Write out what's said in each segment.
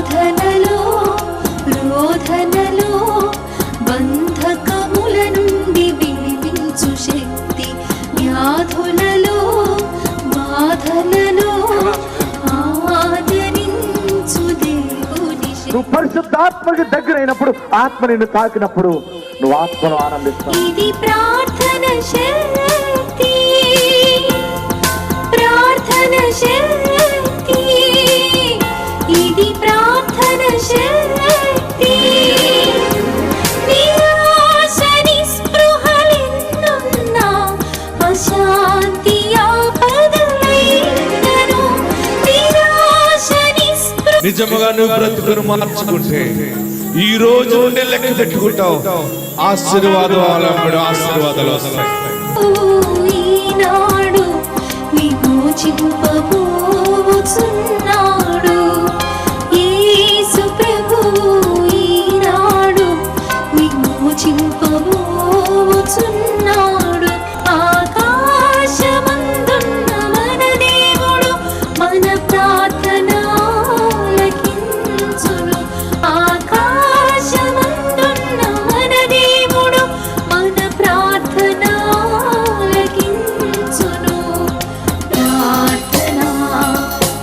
శోధనలో రోధనలో బంధకముల నుండి విడిపించు శక్తి, వ్యాధులలో బాధలలో ఆదరించు దేవుని శక్తి. నువ్వు పరిశుద్ధాత్మకి దగ్గర అయినప్పుడు, ఆత్మ నిన్ను తాకినప్పుడు నువ్వు ఆత్మను ఆనందిస్తావు. ఇది ప్రార్థన శక్తి, ప్రార్థన శక్తి, ఇది ప్రార్థన శక్తి. నిరాశ నిస్పృహలెన్నున్నా అశాంతి ఆపదలైనను, నిరాశ నిస్పృహ. నిజముగా నువ్వు బ్రతుకును మార్చుకుంటే ఈ రోజు ఉండే లెక్క పెట్టుకుంటావు. ఆశీర్వాదాలు వస్తాయి. ఈనాడు విమోచింపబోచున్నాడు యేసు ప్రభువు, ఈనాడు విమోచింపబోచున్నాడు. ఆకాశమందున్న మన దేవుడు మన ప్రార్థన ఆలకించును. ఆకాశమందున్న మన దేవుడు మన ప్రార్థన ఆలకించును. ప్రార్థన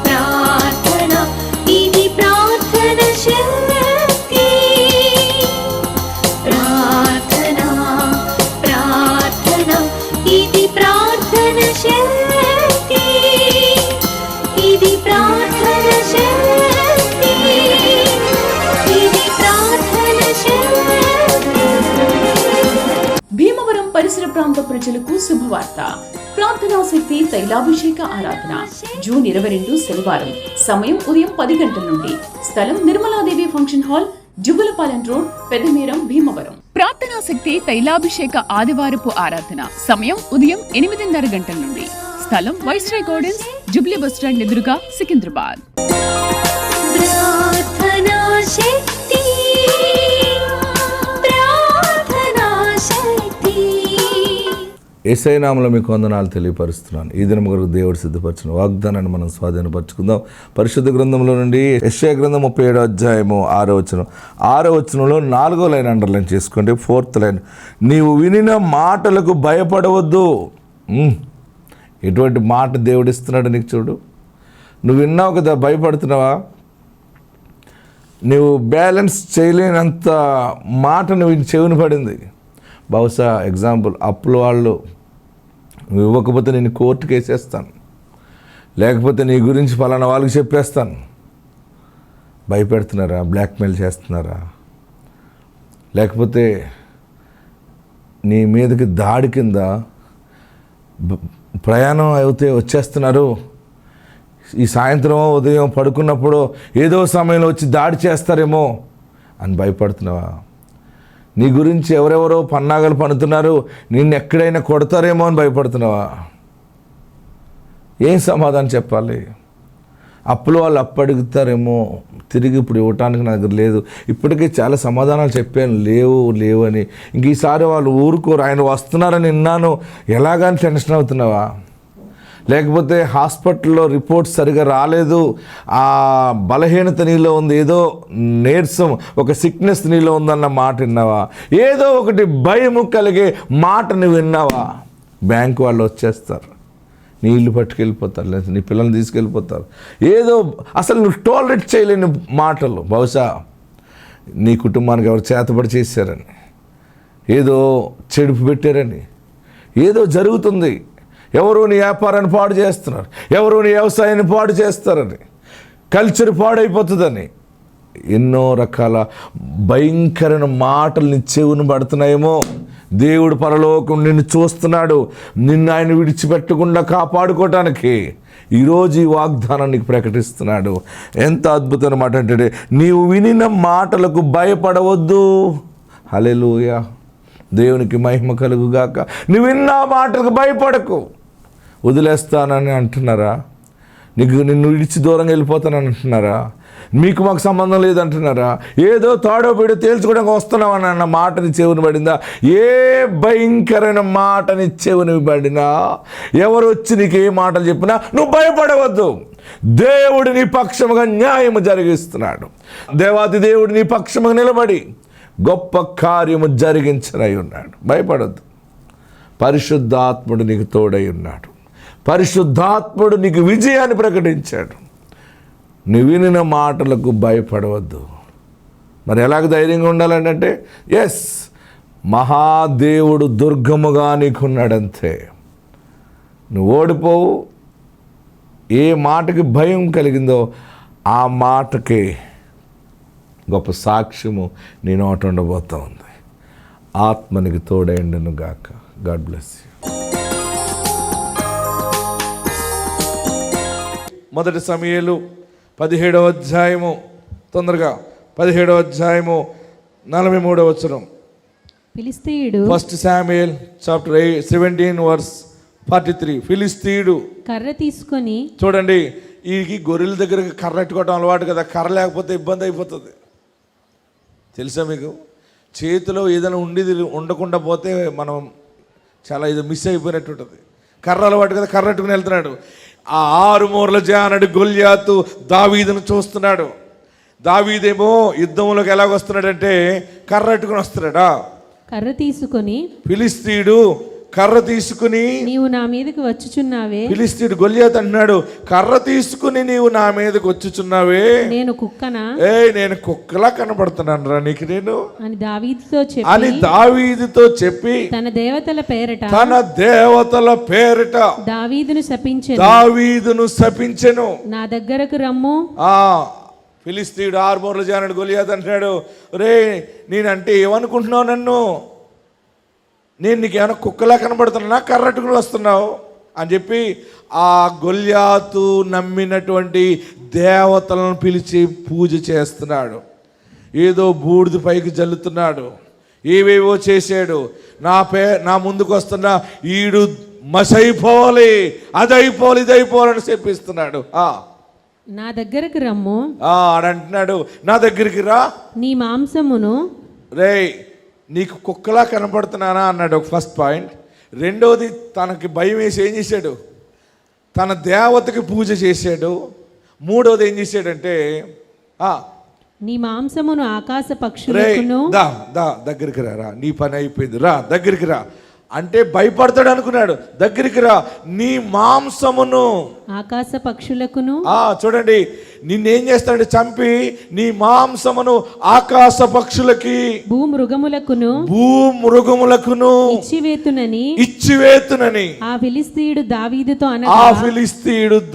ప్రార్థన ఇది ప్రార్థన శక్తి, ప్రార్థన ప్రార్థన ఇది ప్రార్థన శక్తి, ఇది ప్రార్థన శక్తి, ఇది ప్రార్థన శక్తి. భీమవరం పరిసర ప్రాంత ప్రజలకు శుభవార్త. ప్రార్థనా శక్తి తైలాభిషేక ఆరాధన జూన్ 22 శనివారం. సమయం ఉదయం 10 గంటల నుండి. స్థలం Nirmaladevi function hall, Juvvalapalem road, Peddameram, Bhimavaram. ప్రార్థనా శక్తి తైలాభిషేక ఆదివారపు ఆరాధన సమయం ఉదయం 8:30 గంటల నుండి. స్థలం వైస్రాయ్ గార్డెన్స్, జుబ్లీ బస్టాండ్ ఎదురుగా, సికింద్రాబాద్. ప్రార్థనా శక్తి, ప్రార్థనా శక్తి. యేసయ్య నామములో మీకు వందనాలు తెలియపరుస్తున్నాను. ఈ దినం కొరకు దేవుడు సిద్ధపరిచిన వాగ్దానాన్ని మనం స్వాధీనపరచుకుందాం. పరిశుద్ధ గ్రంథంలో నుండి యెషయా గ్రంథం 37వ అధ్యాయము 6వ వచనం. 6వ వచనంలో 4వ లైన్ అండర్లైన్ చేసుకోండి. 4th లైన్, నీవు వినిన మాటలకు భయపడవద్దు. ఎటువంటి మాట దేవుడు ఇస్తున్నాడు నీకు చూడు. నువ్వు విన్నావు కదా, భయపడుతున్నావా? నువ్వు బ్యాలెన్స్ చేయలేనంత మాట నువ్వు చెవిని పడింది. బహుశా ఎగ్జాంపుల్, అప్పుల వాళ్ళు నువ్వు ఇవ్వకపోతే నేను కోర్టుకు వేసేస్తాను, లేకపోతే నీ గురించి ఫలానా వాళ్ళకి చెప్పేస్తాను. భయపెడుతున్నారా? బ్లాక్మెయిల్ చేస్తున్నారా? లేకపోతే నీ మీదకి దాడి కింద ప్రయాణం అయితే వచ్చేస్తున్నారు, ఈ సాయంత్రం ఉదయం పడుకున్నప్పుడు ఏదో సమయంలో వచ్చి దాడి చేస్తారేమో అని భయపడుతున్నావా? నీ గురించి ఎవరెవరో పన్నాగలు పన్నుతున్నారు, నిన్ను ఎక్కడైనా కొడతారేమో అని భయపడుతున్నావా? ఏం సమాధానం చెప్పాలి? అప్పులు వాళ్ళు అడుగుతారేమో, తిరిగి ఇప్పుడు ఇవ్వటానికి నా దగ్గర లేదు. ఇప్పటికే చాలా సమాధానాలు చెప్పాను, లేవు అని. ఇంక ఈసారి వాళ్ళు ఊరుకోరు, ఆయన వస్తున్నారని విన్నాను, ఎలాగని టెన్షన్ అవుతున్నావా? లేకపోతే హాస్పిటల్లో రిపోర్ట్స్ సరిగా రాలేదు, ఆ బలహీనత నీలో ఉంది, ఏదో నీరసం, ఒక సిక్నెస్ నీలో ఉందన్న మాట విన్నావా? ఏదో ఒకటి భయము కలిగే మాట నువ్వు విన్నావా? బ్యాంకు వాళ్ళు వచ్చేస్తారు, నీ ఇల్లు పట్టుకెళ్ళిపోతారు, లేదా నీ పిల్లల్ని తీసుకెళ్ళిపోతారు. ఏదో అసలు నువ్వు టాలరేట్ చేయలేని మాటలు, బహుశా నీ కుటుంబానికి ఎవరు చేతబడి చేశారని, ఏదో చెడుపు పెట్టారని, ఏదో జరుగుతుంది, ఎవరో నీ వ్యాపారాన్ని పాడు చేస్తున్నారు, ఎవరో నీ వ్యవసాయాన్ని పాడు చేస్తారని, కల్చర్ పాడైపోతుందని, ఎన్నో రకాల భయంకరమైన మాటలు నీ చెవును పడుతున్నాయేమో. దేవుడు పరలోకం నిన్ను చూస్తున్నాడు, నిన్ను ఆయన విడిచిపెట్టకుండా కాపాడుకోవటానికి ఈరోజు ఈ వాగ్దానాన్ని ప్రకటిస్తున్నాడు. ఎంత అద్భుతమైన మాట అంటే, నీవు వినిన మాటలకు భయపడవద్దు. హల్లెలూయా, దేవునికి మహిమ కలుగుగాక. నువ్వు విన్న మాటలకు భయపడకు. వదిలేస్తానని అంటున్నారా? నిన్ను విడిచి దూరంగా వెళ్ళిపోతానని అంటున్నారా? మీకు మాకు సంబంధం లేదంటున్నారా? ఏదో తాడో పీడో తేల్చుకోవడానికి వస్తున్నామని అన్న మాటని చెవుని పడిందా? ఏ భయంకరమైన మాటని చెవుని పడినా, ఎవరు వచ్చి నీకు ఏ మాటలు చెప్పినా నువ్వు భయపడవద్దు. దేవుడు నీ పక్షముగా న్యాయము జరిగిస్తున్నాడు. దేవాది దేవుడు నీ పక్షముగా నిలబడి గొప్ప కార్యము జరిగించనై ఉన్నాడు. భయపడద్దు. పరిశుద్ధాత్ముడు నీకు తోడై ఉన్నాడు. పరిశుద్ధాత్ముడు నీకు విజయాన్ని ప్రకటించాడు. నువ్వు వినిన మాటలకు భయపడవద్దు. మరి ఎలాగ ధైర్యంగా ఉండాలంటే, ఎస్, మహాదేవుడు దుర్గముగా నీకున్నాడంతే. నువ్వు ఓడిపోవు. ఏ మాటకి భయం కలిగిందో ఆ మాటకి గొప్ప సాక్ష్యము నీ నోట ఉండబోతూ ఉంది. ఆత్మనికి తోడైండును గాక. God bless you. మొదటి సమూయేలు 17వ అధ్యాయము, తొందరగా 17వ అధ్యాయము 43వ వచనం. ఫిలిష్తీయుడు, ఫస్ట్ శామ్యూయల్ చాప్టర్ 17 వర్స్ 43. ఫిలిష్తీయుడు కర్ర తీసుకొని, చూడండి, ఈ గొర్రెల దగ్గరికి కర్ర ఎట్టుకోవడం అలవాటు కదా. కర్ర లేకపోతే ఇబ్బంది అయిపోతుంది. తెలుసా మీకు? చేతిలో ఏదైనా ఉండకుండా పోతే మనం చాలా ఇది మిస్ అయిపోయినట్టు ఉంటుంది. కర్ర అలవాటు కదా, కర్ర ఎట్టుకుని వెళ్తున్నాడు. ఆ 6 మూరల జానడు గొల్యాతు దావీదును చూస్తున్నాడు. దావీదేమో యుద్ధంలోకి ఎలాగొస్తున్నాడంటే కర్ర ఎట్టుకుని వస్తున్నాడా. కర్ర తీసుకొని, ఫిలిష్తీయుడు కర్ర తీసుకుని, నీవు నా మీదకి వచ్చుచున్నావే. ఫిలిష్తీయుడు గొల్యాతు అన్నాడు, కర్ర తీసుకుని నీవు నా మీదకి వచ్చుచున్నావే, నేను కుక్కనా? నేను కుక్కలా కనబడుతున్నాను రా నీకు నేను అని దావీదుతో చెప్పి తన దేవతల పేరట దావీదును శపించెను. నా దగ్గరకు రమ్ము. ఫిలిష్తీయుడు 6 మూరల జానడు గొల్యాతు అంటున్నాడు, రే నేనంటే ఏమనుకుంటున్నావు? నేను నీకు ఏమైనా కుక్కలా కనబడుతున్నా, కర్రట్టుకుని వస్తున్నావు అని చెప్పి ఆ గొల్యాతు నమ్మినటువంటి దేవతలను పిలిచి పూజ చేస్తున్నాడు. ఏదో బూడిద పైకి జల్లుతున్నాడు, ఏవేవో చేశాడు. నా ముందుకు వస్తున్న ఈడు మసైపోవాలి, అదైపోవాలి, ఇదైపోవాలని చెప్పిస్తున్నాడు. నా దగ్గరకు రమ్ము ఆడంటున్నాడు, నా దగ్గరికి రా, నీ మాంసమును. రే నీకు కుక్కలా కనపడుతున్నానా అన్నాడు ఒక ఫస్ట్ పాయింట్. రెండోది, తనకి భయం వేసి ఏం చేశాడు? తన దేవతకి పూజ చేశాడు. మూడోది ఏం చేశాడంటే, నీ మాంసమును ఆకాశ పక్షులకును. దగ్గరికి రా, నీ పని అయిపోయింది, రా దగ్గరికి రా అంటే భయపడతాడు అనుకున్నాడు. దగ్గరికి రా, నీ మాంసమును ఆకాశ పక్షులకును. చూడండి, నిన్నేం చేస్తాడు? చంపి నీ మాంసమును ఆకాశ పక్షులకి, భూమృగములకును ఇచ్చివేతునని ఆ ఫిలిష్తీయుడు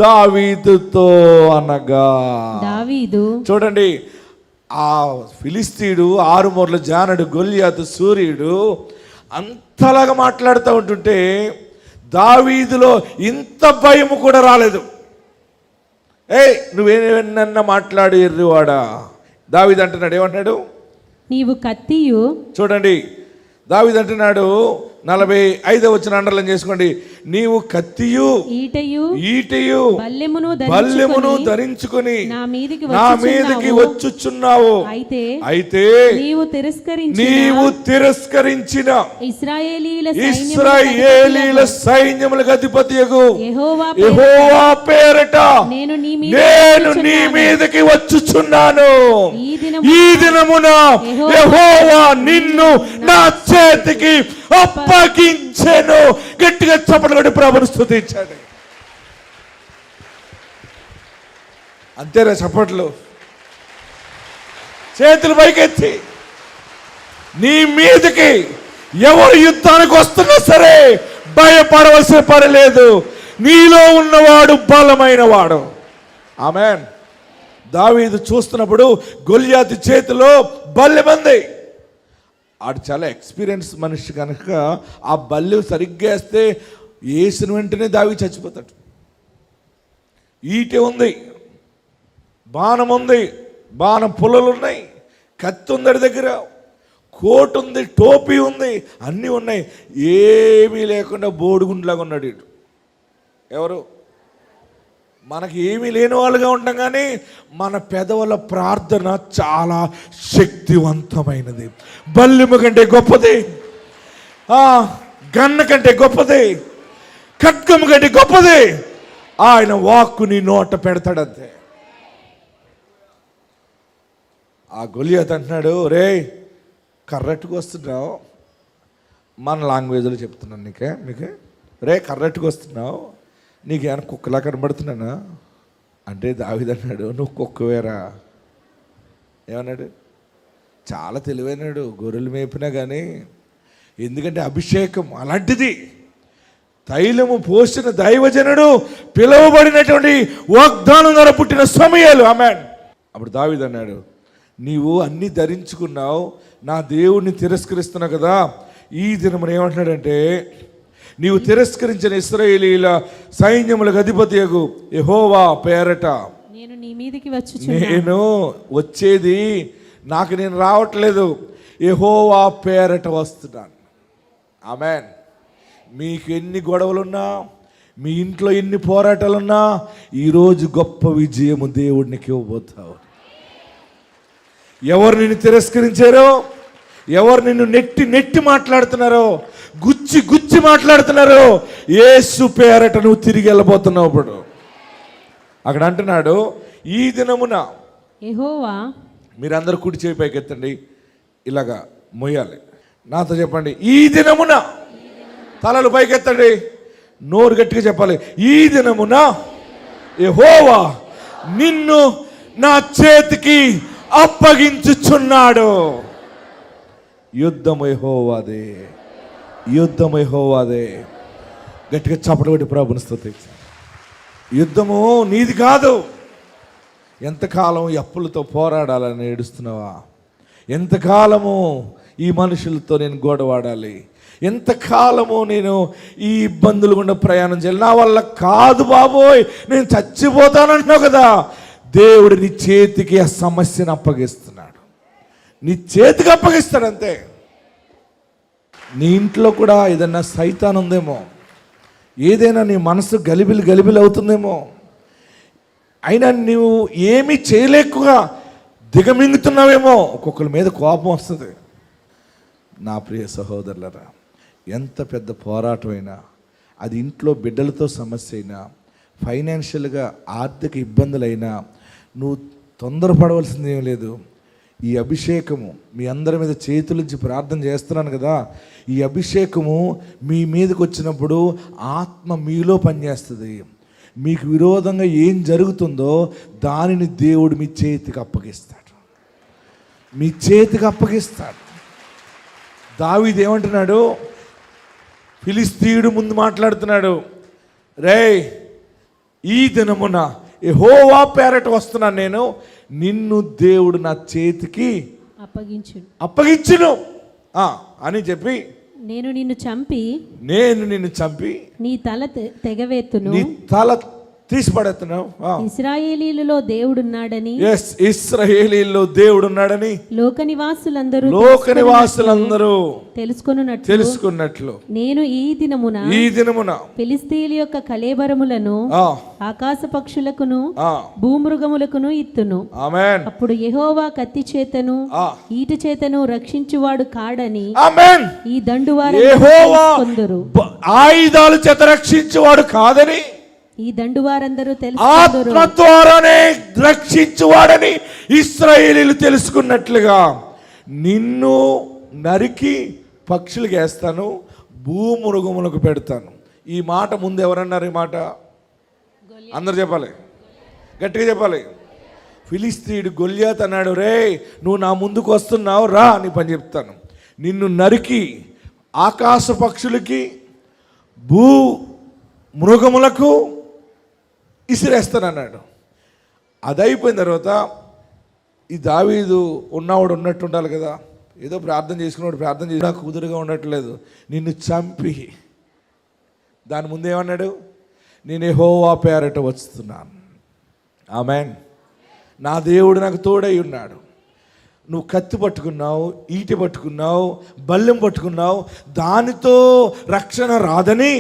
దావీదుతో అనగా దావీదు. చూడండి, ఆ ఫిలిష్తీయుడు 6 మూరల జానడు గొల్యాతు సూర్యుడు అంతలాగా మాట్లాడుతూ ఉంటుంటే దావీదులో ఇంత భయము కూడా రాలేదు. నువ్వేమన్నా మాట్లాడు ఎర్రివాడా. దావీదు అంటున్నాడు, ఏమంటున్నాడు? నీవు కత్తియు. చూడండి, దావీదు అంటున్నాడు 45వ వచనం అండర్లైన్ చేసుకోండి. నీవు కత్తియు ఈటయు బల్లెమును ధరించుకుని నా మీదకి వచ్చుచున్నావు. అయితే నీవు తిరస్కరించిన ఇశ్రాయేలీల సైన్యములకు అధిపతియగు యెహోవా పేరట నేను నీ మీదకి వచ్చుచున్నాను. ఈ దినమున యెహోవా నిన్ను నా చేతికి అప్పగించెను. గట్టిగా చప్పట్లు కొట్టి ప్రభువును స్తుతించండి. అంతేనా? చప్పట్లు, చేతులు పైకెత్తి. నీ మీదకి ఎవరు యుద్ధానికి వస్తున్నా సరే భయపడవలసిన పని లేదు. నీలో ఉన్నవాడు బలమైన వాడు. ఆమేన్. దావీదు చూస్తున్నప్పుడు గొల్యాతు చేతిలో బల్లెమంది. ఆడు చాలా ఎక్స్పీరియన్స్ మనిషి కనుక ఆ బల్లె సరిగ్గా వేస్తే వేసిన వెంటనే దావీదు చచ్చిపోతాడు. ఈటె ఉంది, బాణం ఉంది, బాణం పుల్లలు ఉన్నాయి, కత్తి ఉంది దగ్గర, కోట్ ఉంది, టోపీ ఉంది, అన్నీ ఉన్నాయి. ఏమీ లేకుండా బోడిగుండ్లాగా ఉన్నాడు. ఎవరు? మనకి ఏమీ లేని వాళ్ళుగా ఉంటాం, కానీ మన పెదవుల ప్రార్థన చాలా శక్తివంతమైనది. బల్లెము కంటే గొప్పది, గన్న కంటే గొప్పది, ఖడ్గము కంటే గొప్పది. ఆయన వాక్కుని నోట పెడతాడంతే. ఆ గొలియాత్ అంటున్నాడు, రే కర్రెట్టుకు వస్తున్నావు, మన లాంగ్వేజ్లో చెప్తున్నాను మీకు, రే కర్రెట్టుకు వస్తున్నావు, నీకేమైనా కుక్కలా కనబడుతున్నానా అంటే దావీదు అన్నాడు, నువ్వు కుక్కవేరా. ఏమన్నాడు? చాలా తెలివైనాడు, గొర్రెలు మేపినా కానీ. ఎందుకంటే అభిషేకం అలాంటిది. తైలము పోసిన దైవజనుడు, పిలువబడినటువంటి వాగ్దానం ద్వారా పుట్టిన సమయాలు. ఆమేన్. అప్పుడు దావీదు అన్నాడు, నీవు అన్నీ ధరించుకున్నావు, నా దేవుణ్ణి తిరస్కరిస్తున్నావు కదా. ఈ దినమున ఏమంటున్నాడంటే, నీవు తిరస్కరించిన ఇశ్రాయేలీల సైన్యములకు అధిపతియగు యెహోవా పేరట నేను నీ మీదికి నేను వచ్చేది, నేను రావట్లేదు, యెహోవా పేరట వస్తున్నాను. ఆమేన్. మీకు ఎన్ని గొడవలున్నా, మీ ఇంట్లో ఎన్ని పోరాటాలున్నా, ఈరోజు గొప్ప విజయము దేవుడికి ఇవ్వబోతావు. ఎవరు నిన్ను తిరస్కరించారో, ఎవరు నిన్ను నెట్టి మాట్లాడుతున్నారో, గుచ్చి మాట్లాడుతున్నారో, యేసు పేరట నువ్వు తిరిగి వెళ్ళబోతున్నావు. ఇప్పుడు అక్కడ అంటున్నాడు, ఈ దినమున యెహోవా. మీరందరూ కుడి చేయి పైకి ఎత్తండి, ఇలాగా మొయ్యాలి. నాతో చెప్పండి, ఈ దినమున. తలలు పైకెత్తండి, నోరు గట్టిగా చెప్పాలి. ఈ దినమున యెహోవా నిన్ను నా చేతికి అప్పగించుచున్నాడు. యుద్ధము యెహోవాదే, యుద్ధము యెహోవాదే. గట్టిగా చప్పట్లు కొట్టి ప్రభుని స్తుతించు. యుద్ధము నీది కాదు. ఎంతకాలం ఈ అప్పులతో పోరాడాలని ఏడుస్తున్నావా? ఎంతకాలము ఈ మనుషులతో నేను గొడవాడాలి? ఎంతకాలము నేను ఈ ఇబ్బందులు గుండా ప్రయాణం చేయాలి? నా వల్ల కాదు బాబోయ్, నేను చచ్చిపోతానంటున్నావు కదా. దేవుడు నీ చేతికి ఆ సమస్యను అప్పగిస్తున్నాడు, నీ చేతికి అప్పగిస్తాడు అంతే. నీ ఇంట్లో కూడా ఏదన్నా సైతాన్ ఉందేమో, ఏదైనా నీ మనసు గలిబిలి అవుతుందేమో, అయినా నువ్వు ఏమీ చేయలేకుగా దిగమింగుతున్నావేమో. ఒక్కొక్కరి మీద కోపం వస్తుంది. నా ప్రియ సహోదరులరా, ఎంత పెద్ద పోరాటమైనా, అది ఇంట్లో బిడ్డలతో సమస్య అయినా, ఫైనాన్షియల్గా ఆర్థిక ఇబ్బందులైనా, నువ్వు తొందరపడవలసింది ఏం లేదు. ఈ అభిషేకము మీ అందరి మీద చేతులుంచి ప్రార్థన చేస్తున్నాను కదా, ఈ అభిషేకము మీ మీదకి వచ్చినప్పుడు ఆత్మ మీలో పనిచేస్తుంది. మీకు విరోధంగా ఏం జరుగుతుందో దానిని దేవుడు మీ చేతికి అప్పగిస్తాడు, మీ చేతికి అప్పగిస్తాడు. దావీదు ఏమంటున్నాడు? ఫిలిస్తీయుడు ముందు మాట్లాడుతున్నాడు, రేయ్ ఈ దినమున యెహోవా పేరట వస్తున్నాను నేను, నిన్ను దేవుడు నా చేతికి అప్పగించును అని చెప్పి, నేను నిన్ను చంపి నీ తల తెగవేత్తును, నీ తల తీసి పడేస్తున్నావు. ఇశ్రాయేలీయులలో దేవుడున్నాడని, ఇశ్రాయేలీయులలో దేవుడున్నాడని లోక నివాసులందరూ తెలుసుకున్నట్లు నేను ఈ దినమున ఫిలిస్తీయుల యొక్క కళేబరములను ఆకాశ పక్షులకును భూమృగములకును ఇత్తును. ఆమేన్. అప్పుడు యెహోవా కత్తి చేతను ఈట చేతను రక్షించువాడు కాడని ఈ దండువారు కొందరు, ఆయుధాలు చేత రక్షించువాడు కాదని ఈ దండువారందరూ ఆత్మ ద్వారానే రక్షించువాడని ఇశ్రాయేలీయులు తెలుసుకున్నట్లుగా నిన్ను నరికి పక్షులకు వేస్తాను, భూమృగములకు పెడతాను. ఈ మాట ముందు ఎవరన్నారు? ఈ మాట అందరు చెప్పాలి, గట్టిగా చెప్పాలి. ఫిలిస్తీయుడు గొల్యాత్ అన్నాడు, రే నువ్వు నా ముందుకు వస్తున్నావు రా, నీ పని చెప్తాను. నిన్ను నరికి ఆకాశ పక్షులకి భూ మృగములకు ఇసిరేస్తానన్నాడు. అది అయిపోయిన తర్వాత ఈ దావీదు ఉన్నవాడు ఉన్నట్టు ఉండాలి కదా, ఏదో ప్రార్థన చేసుకున్నాడు, ప్రార్థన చేసి నాకు కుదురుగా ఉండట్లేదు, నిన్ను చంపి, దాని ముందు ఏమన్నాడు? నేను యెహోవా పేరట వస్తున్నాను. ఆమేన్. నా దేవుడు నాకు తోడై ఉన్నాడు. నువ్వు కత్తి పట్టుకున్నావు, ఈటె పట్టుకున్నావు, బల్లెం పట్టుకున్నావు, దానితో రక్షణ రాదని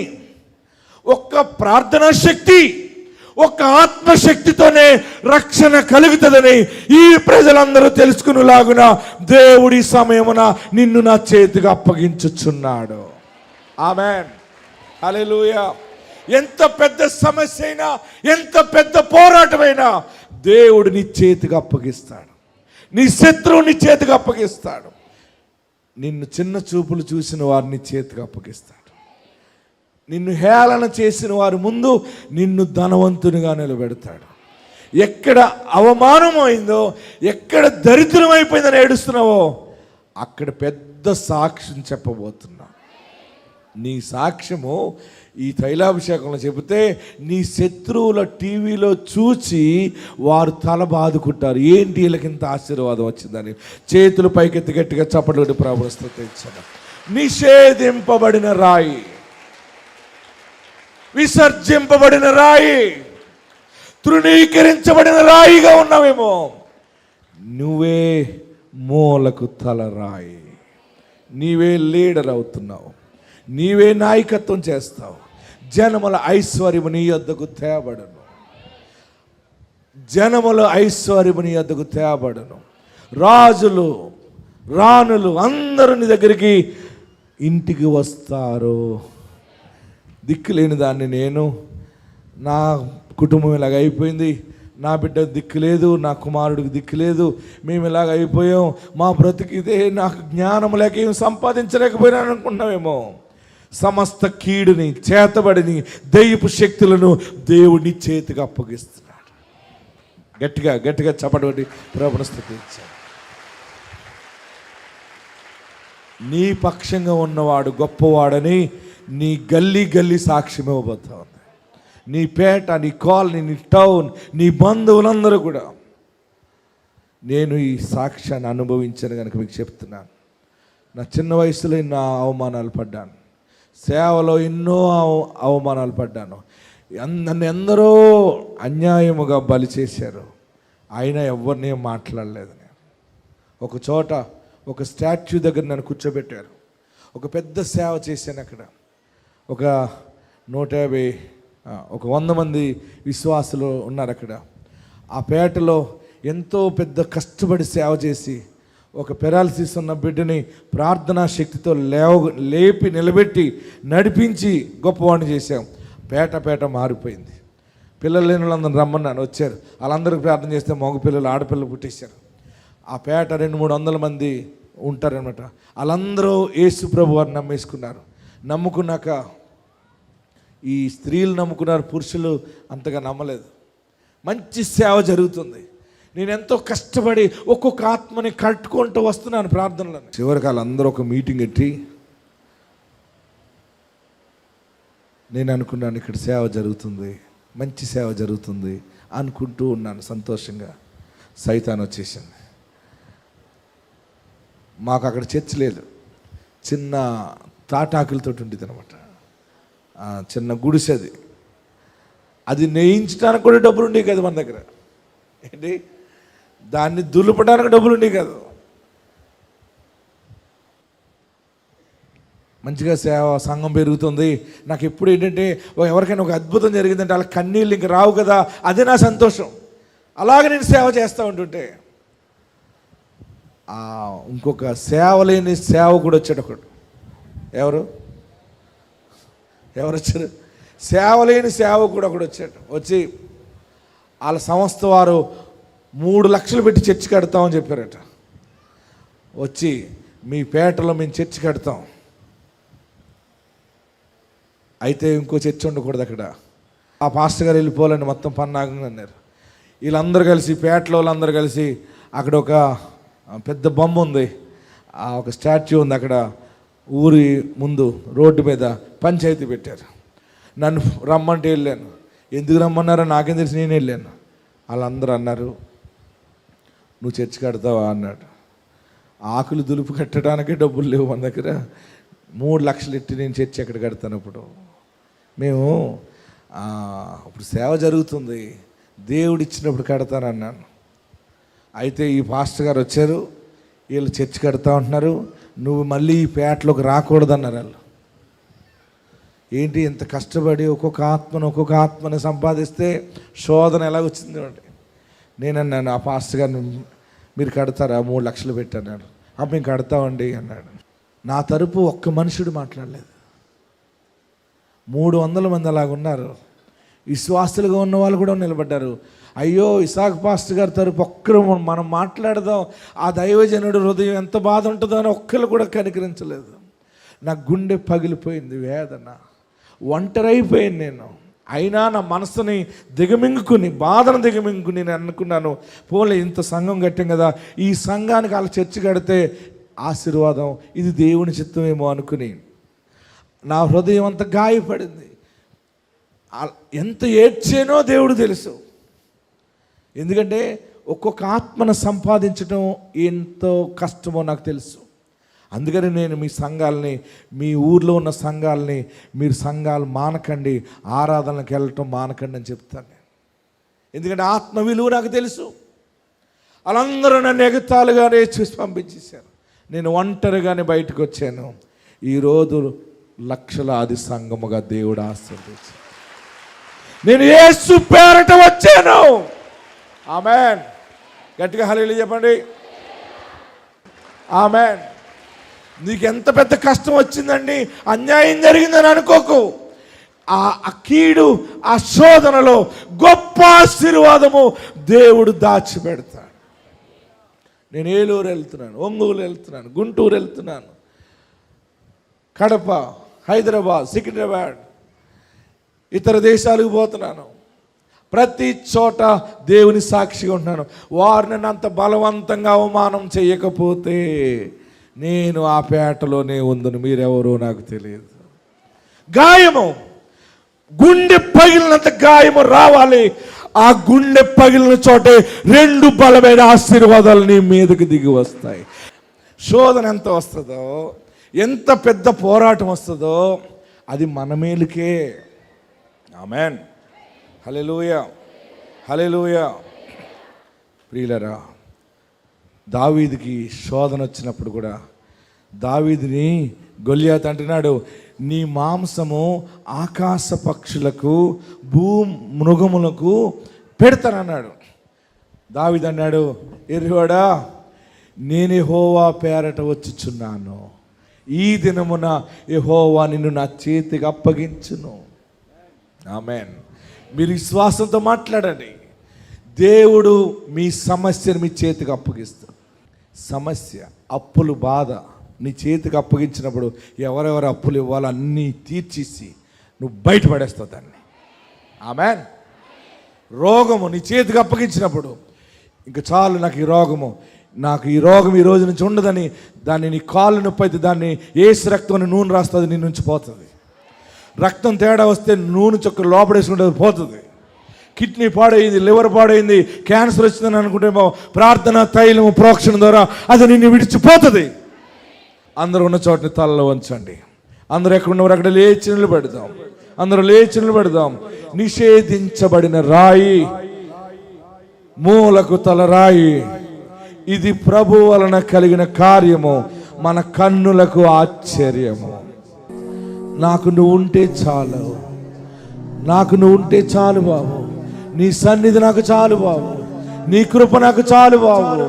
ఒక్క ప్రార్థనా శక్తి, ఒక ఆత్మశక్తితోనే రక్షణ కలుగుతుందని ఈ ప్రజలందరూ తెలుసుకునేలాగున దేవుడి సమయమున నిన్ను నా చేతికి అప్పగించుచున్నాడు. ఆమేన్, హల్లెలూయా. ఎంత పెద్ద సమస్య అయినా, ఎంత పెద్ద పోరాటమైనా దేవుడు నీ చేతికి అప్పగిస్తాడు. నీ శత్రువు నీ చేతికి అప్పగిస్తాడు. నిన్ను చిన్న చూపులు చూసిన వారిని చేతికి అప్పగిస్తాడు. నిన్ను హేళన చేసిన వారి ముందు నిన్ను ధనవంతునిగా నిలబెడతాడు. ఎక్కడ అవమానం అయిందో, ఎక్కడ దరిద్రం అయిపోయిందని ఏడుస్తున్నావో అక్కడ పెద్ద సాక్ష్యం చెప్పబోతున్నా. నీ సాక్ష్యము ఈ తైలాభిషేకంలో చెబితే నీ శత్రువుల టీవీలో చూచి వారు తల బాదుకుంటారు, ఏంటి వీళ్ళకి ఇంత ఆశీర్వాదం వచ్చిందని. చేతులు పైకెత్తి గట్టిగా చప్పట్లు ప్రభువును స్తుతించండి. నిషేధింపబడిన రాయి, విసర్జింపబడిన రాయి, తృణీకరించబడిన రాయిగా ఉన్నావేమో, నువ్వే మూలకు తల రాయి. నీవే లీడర్ అవుతున్నావు, నీవే నాయకత్వం చేస్తావు. జనముల ఐశ్వర్యము నీ యొద్దకు తేబడను, జనముల ఐశ్వర్యము నీ యొద్దకు తేబడను. రాజులు రాణులు అందరూ నీ దగ్గరికి ఇంటికి వస్తారు. దిక్కులేని దాన్ని నేను, నా కుటుంబం ఇలాగ అయిపోయింది, నా బిడ్డ దిక్కు లేదు, నా కుమారుడికి దిక్కు లేదు, మేము ఇలాగ అయిపోయాం, మా బ్రతికిదే, నాకు జ్ఞానం లేక ఏం సంపాదించలేకపోయినాను అనుకున్నామేమో. సమస్త కీడుని, చేతబడిని, దయ్యపు శక్తులను దేవుడి చేతికి అప్పగిస్తున్నాడు. గట్టిగా గట్టిగా చప్పటి ప్రభువును స్తుతించాడు. నీ పక్షంగా ఉన్నవాడు గొప్పవాడని నీ గల్లీ గల్లీ సాక్ష్యం ఇవ్వబోతా ఉంది. నీ పేట, నీ కాలనీ, నీ టౌన్, నీ బంధువులందరూ కూడా. నేను ఈ సాక్ష్యాన్ని అనుభవించాను కనుక మీకు చెప్తున్నాను. నా చిన్న వయసులో ఎన్నో అవమానాలు పడ్డాను, సేవలో ఎన్నో అవమానాలు పడ్డాను. నన్ను ఎందరో అన్యాయముగా బలి చేశారు, అయినా ఎవరిని మాట్లాడలేదు. నేను ఒక చోట ఒక స్టాచ్యూ దగ్గర నన్ను కూర్చోబెట్టారు. ఒక పెద్ద సేవ చేశాను అక్కడ. ఒక 150 ఒక 100 మంది విశ్వాసులు ఉన్నారు అక్కడ. ఆ పేటలో ఎంతో పెద్ద కష్టపడి సేవ చేసి ఒక పెరాలసిస్ ఉన్న బిడ్డని ప్రార్థనా శక్తితో లేపి నిలబెట్టి నడిపించి గొప్పవాడిని చేశాం. పేట మారిపోయింది. పిల్లలు లేని వాళ్ళందరూ రమ్మన్నాను, వచ్చారు. వాళ్ళందరికీ ప్రార్థన చేస్తే మగ పిల్లలు, ఆడపిల్లలు పుట్టేశారు. ఆ పేట 200-300 మంది ఉంటారనమాట. వాళ్ళందరూ యేసు ప్రభు వారిని నమ్మేసుకున్నారు. నమ్ముకున్నాక ఈ స్త్రీలు నమ్ముకున్నారు, పురుషులు అంతగా నమ్మలేదు. మంచి సేవ జరుగుతుంది. నేను ఎంతో కష్టపడి ఒక్కొక్క ఆత్మని కట్టుకుంటూ వస్తున్నాను ప్రార్థనలో. చివరికి వాళ్ళందరూ ఒక మీటింగ్ పెట్టి నేను అనుకున్నాను, ఇక్కడ సేవ జరుగుతుంది, మంచి సేవ జరుగుతుంది అనుకుంటూ ఉన్నాను సంతోషంగా. సైతాన్ వచ్చేసింది. మాకు అక్కడ చర్చ్ లేదు, చిన్న తాటాకులతో ఉండేది అనమాట, చిన్న గుడిసెది. అది నేయించడానికి కూడా డబ్బులు ఉండేవి కదా మన దగ్గర. ఏంటి, దాన్ని దులుపడానికి డబ్బులు ఉండేవి కాదు. మంచిగా సేవ సంఘం పెరుగుతుంది. నాకు ఎప్పుడు ఏంటంటే ఎవరికైనా ఒక అద్భుతం జరిగిందంటే వాళ్ళ కన్నీళ్ళు ఇంక రావు కదా, అదే నా సంతోషం. అలాగే నేను సేవ చేస్తూ ఉంటుంటే ఇంకొక సేవ లేని సేవకుడు వచ్చాడు ఒకడు. ఎవరు వచ్చారు? సేవ లేని సేవకుడు ఒకడు వచ్చాడు. వచ్చి వాళ్ళ సంస్థ వారు 3 లక్షలు పెట్టి చర్చి కడతామని చెప్పారట. వచ్చి మీ పేటలో మేము చర్చి కడతాం, అయితే ఇంకో చర్చి ఉండకూడదు అక్కడ, ఆ పాస్టర్ గారు వెళ్ళిపోవాలని మొత్తం పన్నాగంగా అన్నారు. వీళ్ళందరూ కలిసి, పేటలో వాళ్ళందరూ కలిసి, అక్కడ ఒక పెద్ద బొమ్మ ఉంది, ఒక స్టాచ్యూ ఉంది అక్కడ ఊరి ముందు రోడ్డు మీద పంచాయతీ పెట్టారు. నన్ను రమ్మంటే వెళ్ళాను. ఎందుకు రమ్మన్నారో నాకేం తెలిసి నేను వెళ్ళాను. వాళ్ళందరూ అన్నారు, నువ్వు చర్చి కడతావా అన్నాడు. ఆకులు దులుపు కట్టడానికి డబ్బులు లేవు మన దగ్గర, 3 లక్షలు ఎట్టి నేను చర్చి ఎక్కడ కడతాను? మేము ఇప్పుడు సేవ జరుగుతుంది, దేవుడు ఇచ్చినప్పుడు కడతానన్నాను. అయితే ఈ పాస్టర్ గారు వచ్చారు, వీళ్ళు చర్చి కడతా ఉంటున్నారు, నువ్వు మళ్ళీ ఈ పేటలోకి రాకూడదన్నారు వాళ్ళు. ఏంటి ఇంత కష్టపడి ఒక్కొక్క ఆత్మను సంపాదిస్తే శోధన ఎలా వచ్చింది అంటే నేనన్నాను, ఆ పాస్టర్ గారిని మీరు కడతారా, 3 లక్షలు పెట్టన్నాడు. మేము కడతామండి అన్నాడు. నా తరపు ఒక్క మనుషుడు మాట్లాడలేదు. 300 మంది అలాగున్నారు. విశ్వాసులుగా ఉన్న వాళ్ళు కూడా నిలబడ్డారు. అయ్యో ఇసాక్ పాస్టర్ గారి తరపు ఒక్కరు మనం మాట్లాడదాం, ఆ దైవజనుడు హృదయం ఎంత బాధ ఉంటుందో అని ఒక్కరు కూడా కనికరించలేదు. నా గుండె పగిలిపోయింది, వేదన, ఒంటరైపోయాను నేను. అయినా నా మనసుని దిగమింగుకుని, బాధను దిగమింగుకుని నేను అనుకున్నాను, పోలే ఇంత సంఘం కట్టాం కదా, ఈ సంఘానికి వాళ్ళ చర్చి కడితే ఆశీర్వాదం, ఇది దేవుని చిత్తమేమో అనుకుని నా హృదయం అంత గాయపడింది. ఎంత ఏడ్చానో దేవుడు తెలుసు. ఎందుకంటే ఒక్కొక్క ఆత్మను సంపాదించడం ఎంతో కష్టమో నాకు తెలుసు. అందుకని నేను మీ సంఘాలని, మీ ఊర్లో ఉన్న సంఘాలని, మీరు సంఘాలు మానకండి, ఆరాధనలకు వెళ్ళటం మానకండి అని చెప్తాను నేను. ఎందుకంటే ఆత్మ విలువ నాకు తెలుసు. వాళ్ళందరూ నన్ను ఎగతాళిగానే చూసి పంపించేశారు. నేను ఒంటరిగానే బయటకు వచ్చాను. ఈరోజు లక్షలాది సంఘముగా దేవుడు ఆశీర్వదించాడు. నేను యేసు పేరట వచ్చాను. ఆమేన్. గట్టిగా హల్లెలూయా చెప్పండి. ఆమేన్. నీకు ఎంత పెద్ద కష్టం వచ్చిందండి, అన్యాయం జరిగిందని అనుకోకు. ఆ కీడు, ఆ శోధనలో గొప్ప ఆశీర్వాదము దేవుడు దాచిపెడతాడు. నేను ఏలూరు వెళ్తున్నాను, ఒంగోలు వెళ్తున్నాను, గుంటూరు వెళ్తున్నాను, కడప, హైదరాబాద్, సికింద్రాబాద్, ఇతర దేశాలకు పోతున్నాను. ప్రతి చోట దేవుని సాక్షిగా ఉంటున్నాను. వారిని అంత బలవంతంగా అవమానం చేయకపోతే నేను ఆ పేటలోనే ఉందని మీరెవరో నాకు తెలియదు. గాయము, గుండె పగిలినంత గాయము రావాలి. ఆ గుండె పగిలిన చోటే 2 బలమైన ఆశీర్వాదాలు నీ మీదకి దిగి వస్తాయి. శోధన ఎంత వస్తుందో, ఎంత పెద్ద పోరాటం వస్తుందో అది మన మేలుకే. ఆమేన్. హల్లెలూయా, హల్లెలూయా. ప్రియులరా, దావీదుకి శోధన వచ్చినప్పుడు కూడా దావీదుని గొల్యాతు అంటున్నాడు, నీ మాంసము ఆకాశ పక్షులకు, మృగములకు పెడతానన్నాడు. దావీదు అన్నాడు, ఎర్రివాడా, నేను యెహోవా పేరట వచ్చుచున్నాను, ఈ దినమున యెహోవా నిన్ను నా చేతికి అప్పగించును. ఆమేన్. మీరు విశ్వాసంతో మాట్లాడండి. దేవుడు మీ సమస్యను మీ చేతికి అప్పగిస్తాడు. సమస్య, అప్పులు, బాధ నీ చేతికి అప్పగించినప్పుడు ఎవరెవరు అప్పులు ఇవ్వాలో అన్నీ తీర్చేసి నువ్వు బయటపడేస్తావు దాన్ని. ఆమేన్. రోగము నీ చేతికి అప్పగించినప్పుడు ఇంకా చాలు, నాకు ఈ రోగం ఈ రోజు నుంచి ఉండదని దాన్ని నీ కాళ్ళు నొప్పి అయితే దాన్ని ఏసు రక్తం నూనె రాస్తుంది, నీ నుంచి పోతుంది. రక్తం తేడా వస్తే నూనె చొక్క లోపడేసుకుంటే పోతుంది. కిడ్నీ పాడైంది, లివర్ పాడైంది, క్యాన్సర్ వచ్చిందని అనుకుంటేమో ప్రార్థన, తైలము, ప్రోక్షణ ద్వారా అది నిన్ను విడిచిపోతుంది. అందరూ ఉన్న చోటని తలలో వంచండి. అందరూ ఎక్కడున్నవారు అక్కడ లేచి నిలబెడదాం. అందరూ లేచి నిలబెడదాం. నిషేధించబడిన రాయి, మూలకు తల రాయి, ఇది ప్రభు వలన కలిగిన కార్యము, మన కన్నులకు ఆశ్చర్యము. నాకు నువ్వు ఉంటే చాలు, నాకు నువ్వు ఉంటే చాలు బాబు. నీ సన్నిధి నాకు చాలు బాబు, నీ కృప నాకు చాలు బాబు.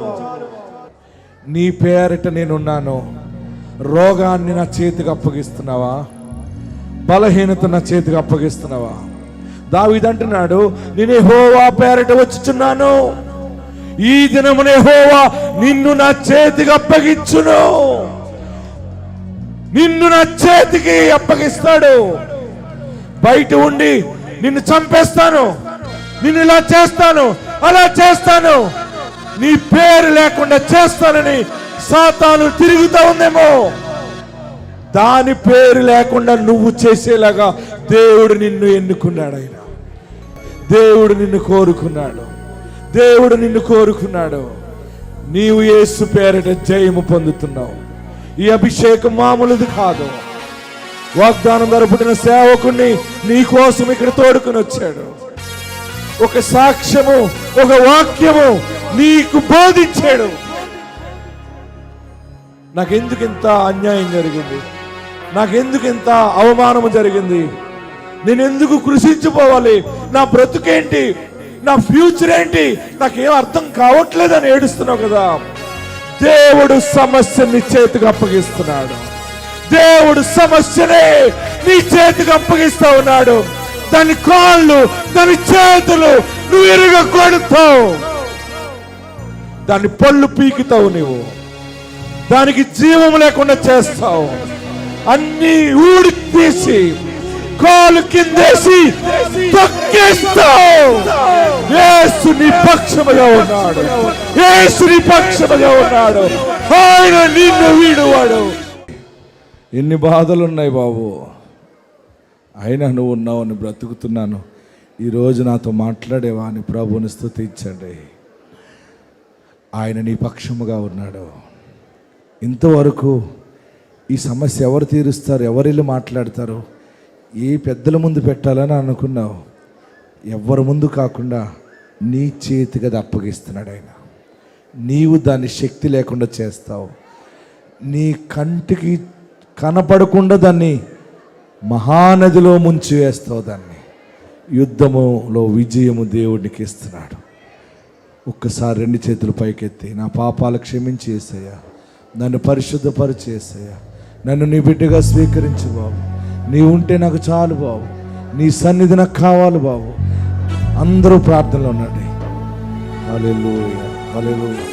నీ పేరిట నేనున్నాను. రోగాన్ని నా చేతికి అప్పగిస్తున్నావా? బలహీనత నా చేతికి అప్పగిస్తున్నావా? దావీదు అంటున్నాడు, నేను యెహోవా పేరిట వచ్చుచున్నాను, ఈ దినమున యెహోవా నిన్ను నా చేతికి అప్పగించును. నిన్ను నా చేతికి అప్పగిస్తాడు. బయట ఉండి నిన్ను చంపేస్తాను, నిన్ను ఇలా చేస్తాను, అలా చేస్తాను, నీ పేరు లేకుండా చేస్తానని సాతాను తిరుగుతా ఉందేమో. దాని పేరు లేకుండా నువ్వు చేసేలాగా దేవుడు నిన్ను ఎన్నుకున్నాడు. ఆయన దేవుడు నిన్ను కోరుకున్నాడు. దేవుడు నిన్ను కోరుకున్నాడు. నీవు యేసు పేరిట జయము పొందుతున్నావు. ఈ అభిషేకం మామూలుది కాదు. వాగ్దానం ద్వారా పుట్టిన సేవకుణ్ణి నీ కోసం ఇక్కడ తోడుకుని వచ్చాడు. ఒక సాక్ష్యము, ఒక వాక్యము నీకు బోధించాడు. నాకెందుకు ఇంత అన్యాయం జరిగింది, నాకెందుకు ఇంత అవమానము జరిగింది, నేను ఎందుకు కృషించిపోవాలి, నా బ్రతుకేంటి, నా ఫ్యూచర్ ఏంటి, నాకేం అర్థం కావట్లేదని ఏడుస్తున్నావు కదా. దేవుడు సమస్యని నీ చేతికి అప్పగిస్తున్నాడు. దేవుడు సమస్యనే నీ చేతికి అప్పగిస్తా ఉన్నాడు. దాని కాళ్ళు, దాని చేతులు నువ్వు ఇరగొడతావు, దాని పళ్ళు పీకుతావు, నువ్వు దానికి జీవం లేకుండా చేస్తావు. అన్ని ఊడి తీసి కాలు కిందేసి తొక్కేస్తావు. యేసు నీ పక్షముగా ఉన్నాడు, యేసు నీ పక్షముగా ఉన్నాడు. ఆయన నిన్ను వీడువాడు. ఎన్ని బాధలు ఉన్నాయి బాబు, అయినా నువ్వు ఉన్నావని బ్రతుకుతున్నాను. ఈరోజు నాతో మాట్లాడేవా అని ప్రభువుని స్తుతించండి. ఆయన నీ పక్షముగా ఉన్నాడు. ఇంతవరకు ఈ సమస్య ఎవరు తీరుస్తారు, ఎవరిల్లు మాట్లాడతారు, ఏ పెద్దల ముందు పెట్టాలని అనుకున్నావు, ఎవరి ముందు కాకుండా నీ చేతికి అది అప్పగిస్తున్నాడు ఆయన. నీవు దాన్ని శక్తి లేకుండా చేస్తావు, నీ కంటికి కనపడకుండా దాన్ని మహానదిలో ముంచి వేస్తావు. దాన్ని యుద్ధములో విజయము దేవుడికి ఇస్తున్నాడు. ఒక్కసారి 2 చేతులు పైకెత్తి, నా పాపాలు క్షమించి యేసయ్యా, నన్ను పరిశుద్ధపరిచి యేసయ్యా, నన్ను నీ బిడ్డగా స్వీకరించు బాబు. నీ ఉంటే నాకు చాలు బాబు, నీ సన్నిధి నాకు కావాలి బాబు. అందరూ ప్రార్థనలో ఉండండి. హల్లెలూయా, హల్లెలూయా.